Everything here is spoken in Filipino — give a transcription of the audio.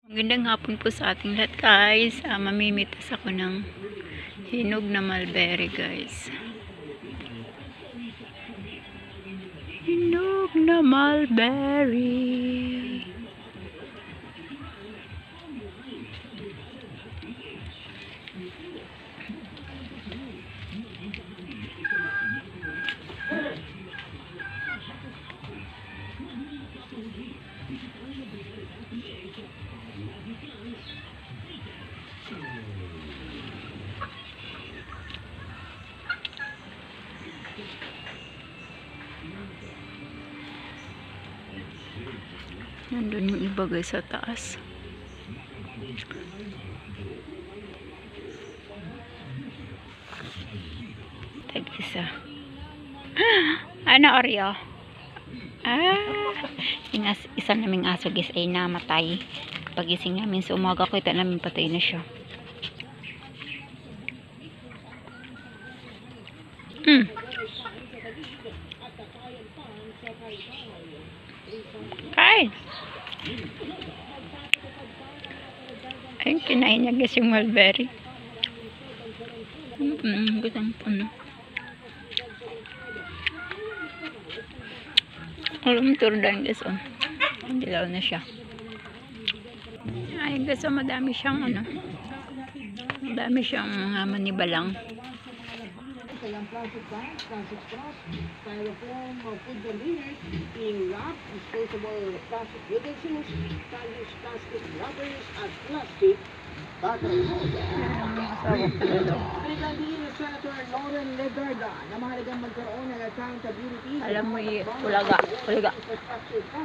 Magandang hapon po sa ating lahat guys. Mamimitas ako ng hinog na mulberry guys. Hinog na mulberry. Nandun yung iba guys sa taas. Tag-isa. Ano Oreo? Yung isang naming aso guys ay namatay. Pagising namin sa umaga, kita namin patay na siya. Kain! Ayun, kinain niya guys yung mulberry. Gustang puno. Alam turdan guys, oh. Dilaw na siya. Ayun guys, oh, madami siyang madami siyang manibalang. Kayang plastic bags, plastic straws, styrofoam, food containers, in-wrap, disposable plastic utensils, stylish plastic wrappers, at plastic bottles. Pinaglandiin ni Senator Lauren Legarda na mahalagang magkaroon ng accountability. Alam mo, ulaga.